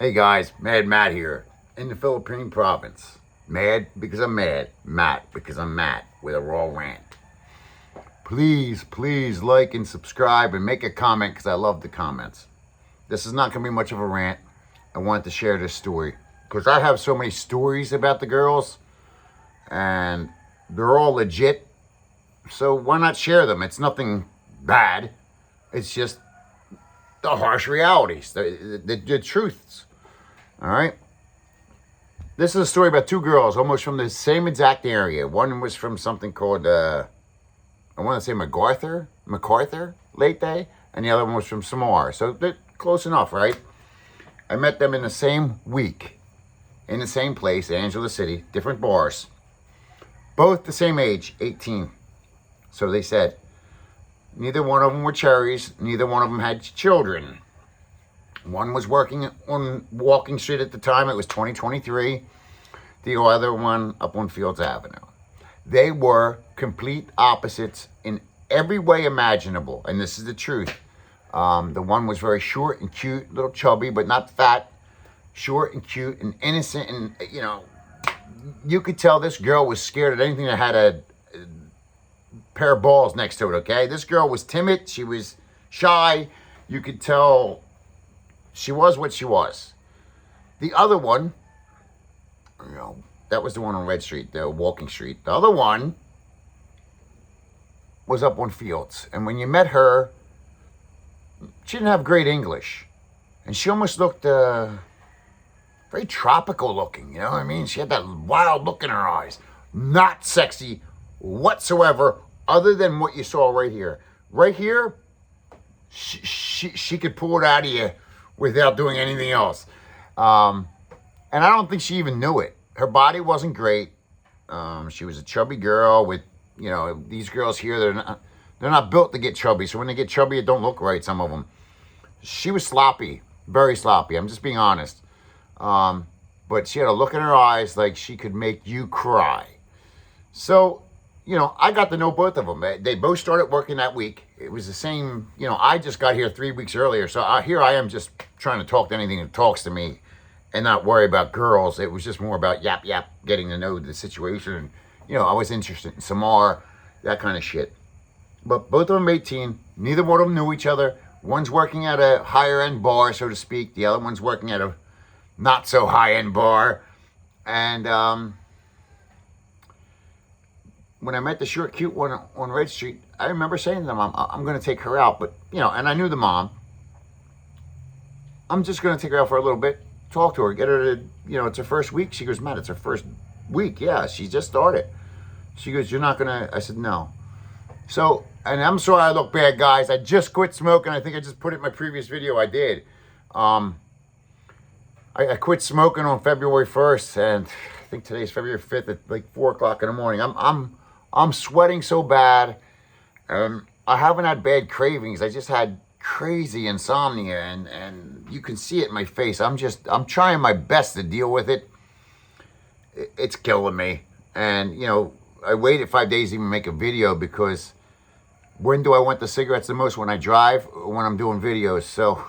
Hey guys, Mad Matt here in the Philippine province. Mad because I'm mad. Matt because I'm Matt with a Raw-Rant. Please like and subscribe and make a comment because I love the comments. This is not going to be much of a rant. I wanted to share this story because I have so many stories about the girls and they're all legit. So why not share them? It's nothing bad. It's just the harsh realities, the truths. All right. This is a story about two girls, almost from the same exact area. One was from something called, I want to say MacArthur Lake Day, and the other one was from Samar. So they're close enough, right? I met them in the same week, in the same place, Angela City, different bars. Both the same age, 18. So they said, neither one of them were cherries, neither one of them had children. One was working on Walking Street at the time. It was 2023. The other one up on Fields Avenue. They were complete opposites in every way imaginable. And this is the truth. The one was very short and cute, little chubby, but not fat. Short and cute and innocent. And, you know, you could tell this girl was scared of anything that had a pair of balls next to it, okay? This girl was timid. She was shy. You could tell she was what she was. The other one, you know, that was the one on Red Street, the Walking Street. The other one was up on Fields. And when you met her, she didn't have great English. And she almost looked very tropical looking, you know what I mean? She had that wild look in her eyes. Not sexy whatsoever, other than what you saw right here. Right here, she could pull it out of you without doing anything else. And I don't think she even knew it. Her body wasn't great. She was a chubby girl with, you know, these girls here, they're not built to get chubby. So when they get chubby, it don't look right, some of them. She was sloppy, very sloppy. I'm just being honest. But she had a look in her eyes like she could make you cry. So, you know, I got to know both of them. They both started working that week. It was the same, you know, I just got here 3 weeks earlier. So here I am just trying to talk to anything that talks to me and not worry about girls. It was just more about yap, getting to know the situation. And, you know, I was interested in Samar, that kind of shit. But both of them 18. Neither one of them knew each other. One's working at a higher end bar, so to speak. The other one's working at a not so high end bar. And, when I met the short, cute one on Red Street, I remember saying to them, I'm going to take her out. But, you know, and I knew the mom. I'm just going to take her out for a little bit, talk to her, get her to, you know, it's her first week. She goes, Matt, it's her first week. Yeah, she just started. She goes, you're not going to, I said, no. So, and I'm sorry I look bad, guys. I just quit smoking. I think I just put it in my previous video. I did. I quit smoking on February 1st, and I think today's February 5th at like 4 o'clock in the morning. I'm sweating so bad. I haven't had bad cravings. I just had crazy insomnia, and you can see it in my face. I'm trying my best to deal with it. It's killing me. And, you know, I waited 5 days to even make a video because when do I want the cigarettes the most? When I drive or when I'm doing videos? So,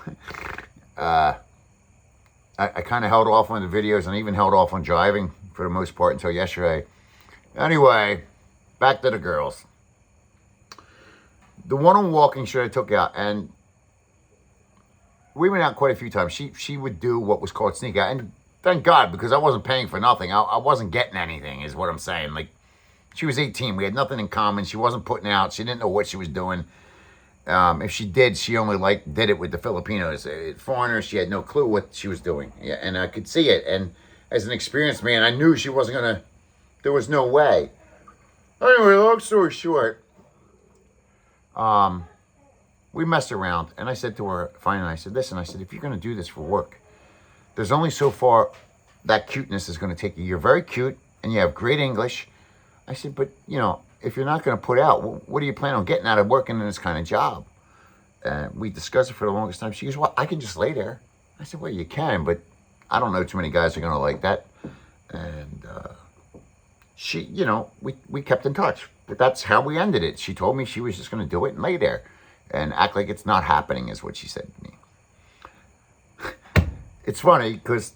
I kind of held off on the videos and even held off on driving for the most part until yesterday. Anyway, back to the girls. The one on Walking Street I took out, and we went out quite a few times. She would do what was called sneak out, and thank God, because I wasn't paying for nothing. I wasn't getting anything, is what I'm saying. Like, she was 18. We had nothing in common. She wasn't putting out. She didn't know what she was doing. If she did, she only did it with the Filipinos. Foreigners, she had no clue what she was doing. Yeah, and I could see it. And as an experienced man, I knew she wasn't going to, there was no way. Anyway, long story short, we messed around. And I said to her, finally, I said, listen, I said, if you're going to do this for work, there's only so far that cuteness is going to take you. You're very cute and you have great English. I said, but, you know, if you're not going to put out, what do you plan on getting out of working in this kind of job? We discussed it for the longest time. She goes, well, I can just lay there. I said, well, you can, but I don't know too many guys are going to like that. And she, you know, we kept in touch. But that's how we ended it. She told me she was just going to do it and lay there and act like it's not happening is what she said to me. it's funny because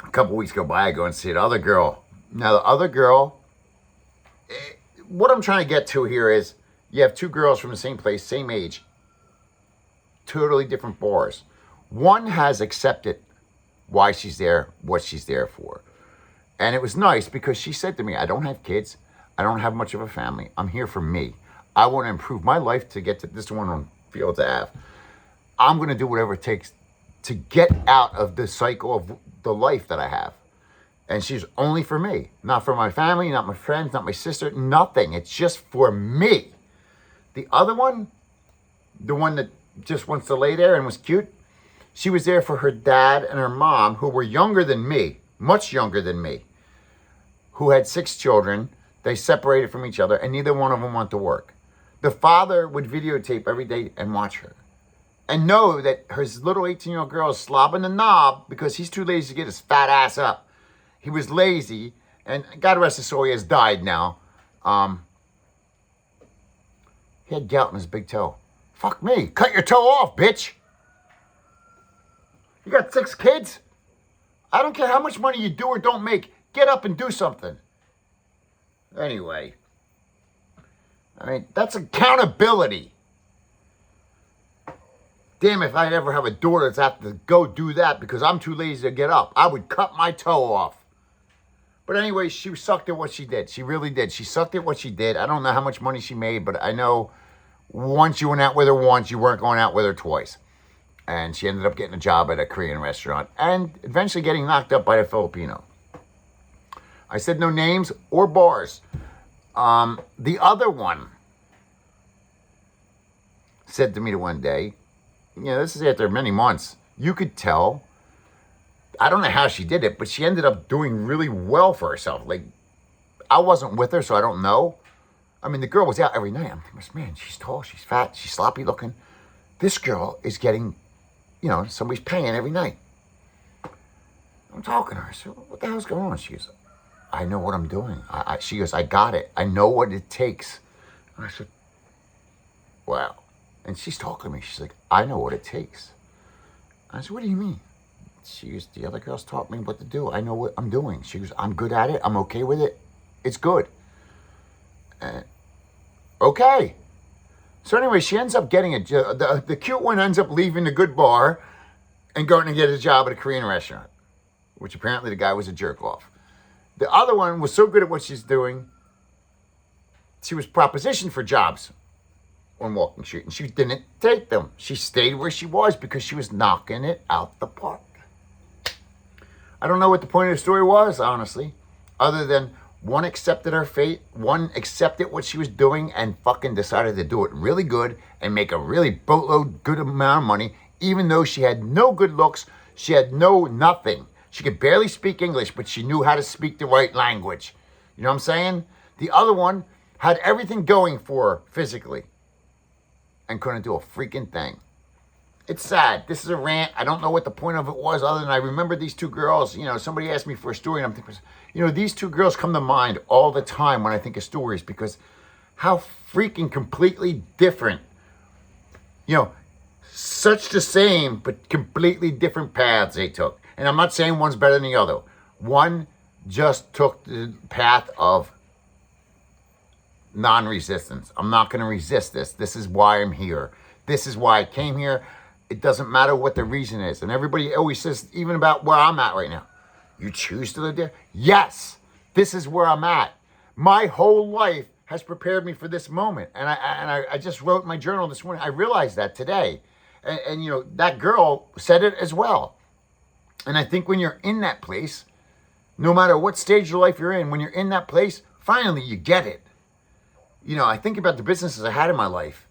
a couple weeks go by, I go and see the other girl. Now, the other girl, what I'm trying to get to here is you have two girls from the same place, same age, totally different bars. One has accepted why she's there, what she's there for. And it was nice because she said to me, I don't have kids. I don't have much of a family. I'm here for me. I want to improve my life to get to this one on Fields Ave. I'm going to do whatever it takes to get out of the cycle of the life that I have. And she's only for me. Not for my family, not my friends, not my sister, nothing. It's just for me. The other one, the one that just wants to lay there and was cute, she was there for her dad and her mom, who were younger than me, much younger than me, who had 6 children. They separated from each other, and neither one of them went to work. The father would videotape every day and watch her and know that her little 18-year-old girl is slobbing the knob because he's too lazy to get his fat ass up. He was lazy, and God rest his soul, he has died now. He had gout in his big toe. Fuck me. Cut your toe off, bitch. You got 6 kids? I don't care how much money you do or don't make. Get up and do something. Anyway. I mean, that's accountability. Damn, if I'd ever have a daughter that's have to go do that because I'm too lazy to get up, I would cut my toe off. But anyway, she sucked at what she did. She really did. She sucked at what she did. I don't know how much money she made, but I know once you went out with her once, you weren't going out with her twice. And she ended up getting a job at a Korean restaurant and eventually getting knocked up by a Filipino. I said no names or bars. The other one said to me one day, this is after many months, you could tell, I don't know how she did it, but she ended up doing really well for herself. Like, I wasn't with her, so I don't know. I mean, the girl was out every night. I'm thinking, man, she's tall, she's fat, she's sloppy looking. This girl is getting, somebody's paying every night. I'm talking to her. I said, what the hell's going on? She goes, I know what I'm doing. She goes, I got it. I know what it takes. And I said, wow. And she's talking to me. She's like, I know what it takes. I said, what do you mean? She goes, the other girls taught me what to do. I know what I'm doing. She goes, I'm good at it. I'm okay with it. It's good. Okay. So anyway, she ends up getting the cute one ends up leaving the good bar and going to get a job at a Korean restaurant, which apparently the guy was a jerk off. The other one was so good at what she's doing, she was propositioned for jobs on Walking Street, and she didn't take them. She stayed where she was because she was knocking it out the park. I don't know what the point of the story was, honestly, other than one accepted her fate, one accepted what she was doing and fucking decided to do it really good and make a really boatload good amount of money, even though she had no good looks, she had nothing. She could barely speak English, but she knew how to speak the right language. You know what I'm saying? The other one had everything going for her physically and couldn't do a freaking thing. It's sad. This is a rant. I don't know what the point of it was other than I remember these 2 girls. Somebody asked me for a story and I'm thinking, these 2 girls come to mind all the time when I think of stories because how freaking completely different, such the same but completely different paths they took. And I'm not saying one's better than the other. One just took the path of non-resistance. I'm not going to resist this. This is why I'm here. This is why I came here. It doesn't matter what the reason is. And everybody always says, even about where I'm at right now, you choose to live there? Yes, this is where I'm at. My whole life has prepared me for this moment. And I just wrote in my journal this morning. I realized that today. And that girl said it as well. And I think when you're in that place, no matter what stage of life you're in, when you're in that place, finally you get it. I think about the businesses I had in my life.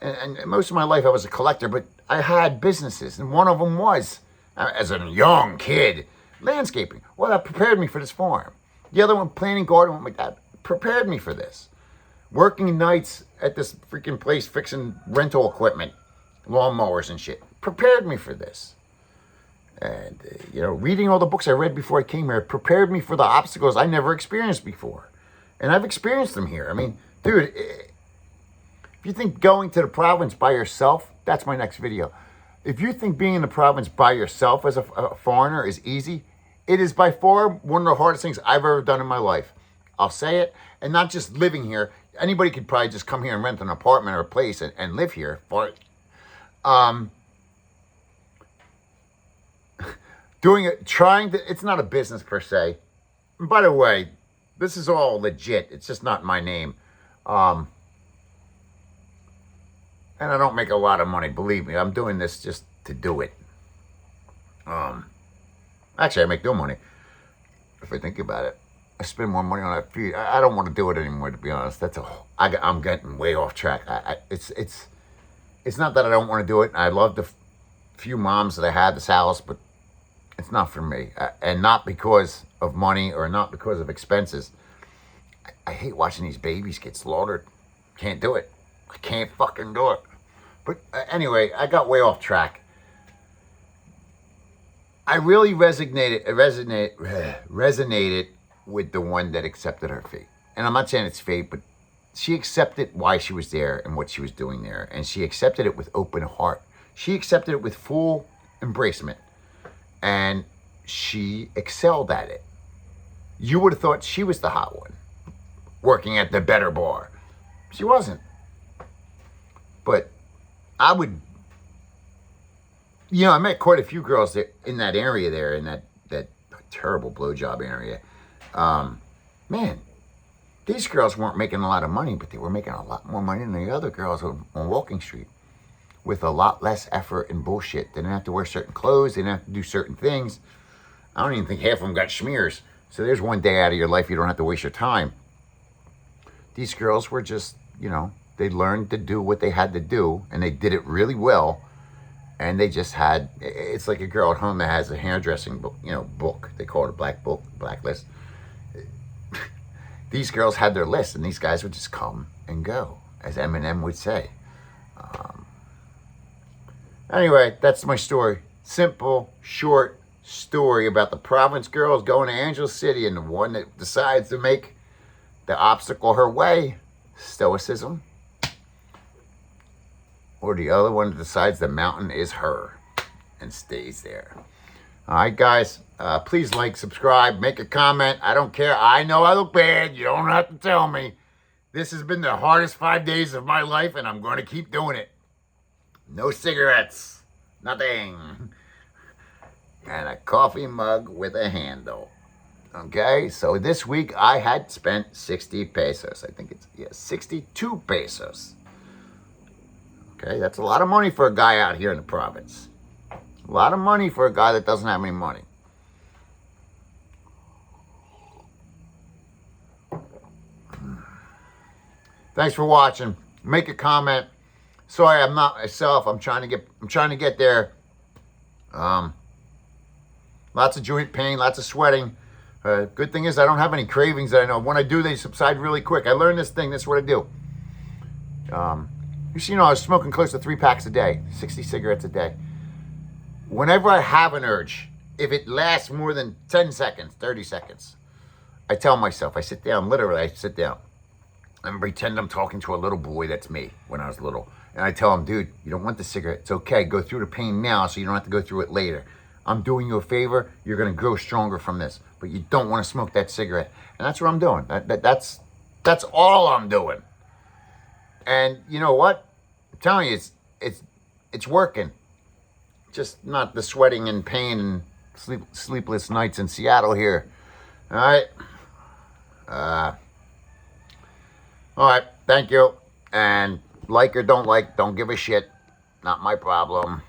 And most of my life I was a collector, but I had businesses. And one of them was, as a young kid, landscaping. Well, that prepared me for this farm. The other one, planting garden with my dad, prepared me for this. Working nights at this freaking place fixing rental equipment, lawnmowers and shit, prepared me for this. And, reading all the books I read before I came here prepared me for the obstacles I never experienced before. And I've experienced them here. I mean, dude, if you think going to the province by yourself, that's my next video. If you think being in the province by yourself as a foreigner is easy, it is by far one of the hardest things I've ever done in my life. I'll say it. And not just living here. Anybody could probably just come here and rent an apartment or a place and live here. But doing it, trying to, it's not a business per se. And by the way, this is all legit. It's just not my name. And I don't make a lot of money, believe me. I'm doing this just to do it. Actually, I make no money, if I think about it. I spend more money on that feed. I don't want to do it anymore, to be honest. I'm getting way off track. It's not that I don't want to do it. I love the few moms that I had this house, but it's not for me. And not because of money or not because of expenses. I hate watching these babies get slaughtered. Can't do it. I can't fucking do it. But anyway, I got way off track. I really resonated with the one that accepted her fate. And I'm not saying it's fate, but she accepted why she was there and what she was doing there. And she accepted it with open heart. She accepted it with full embracement. And she excelled at it. You would have thought she was the hot one, working at the better bar. She wasn't. But I would, I met quite a few girls that, in that area there, in that terrible blowjob area. Man, these girls weren't making a lot of money, but they were making a lot more money than the other girls on Walking Street, with a lot less effort and bullshit. They didn't have to wear certain clothes. They didn't have to do certain things. I don't even think half of them got smears. So there's one day out of your life you don't have to waste your time. These girls were just, they learned to do what they had to do, and they did it really well. And they just had, it's like a girl at home that has a hairdressing book, book. They call it a black book, blacklist. These girls had their list, and these guys would just come and go, as Eminem would say. Anyway, that's my story. Simple, short story about the province girls going to Angel City, and the one that decides to make the obstacle her way, stoicism. Or the other one that decides the mountain is her and stays there. All right, guys. Please like, subscribe, make a comment. I don't care. I know I look bad. You don't have to tell me. This has been the hardest 5 days of my life, and I'm going to keep doing it. No cigarettes. Nothing. And a coffee mug with a handle. Okay? So this week I had spent 60 pesos. I think it's 62 pesos. Okay, that's a lot of money for a guy out here in the province. A lot of money for a guy that doesn't have any money. Thanks for watching. Make a comment. Sorry, I'm not myself. I'm trying to get there. Lots of joint pain, lots of sweating. Good thing is I don't have any cravings that I know. When I do, they subside really quick. I learned this thing. That's what I do. I was smoking close to 3 packs a day, 60 cigarettes a day. Whenever I have an urge, if it lasts more than 10 seconds, 30 seconds, I tell myself, I sit down, literally, I sit down and pretend I'm talking to a little boy that's me when I was little. And I tell him, dude, you don't want the cigarette. It's okay. Go through the pain now so you don't have to go through it later. I'm doing you a favor. You're going to grow stronger from this. But you don't want to smoke that cigarette. And that's what I'm doing. That's all I'm doing. And you know what? I'm telling you, it's working. Just not the sweating and pain and sleepless nights in Seattle here. All right. All right. Thank you. And like or don't like, don't give a shit. Not my problem.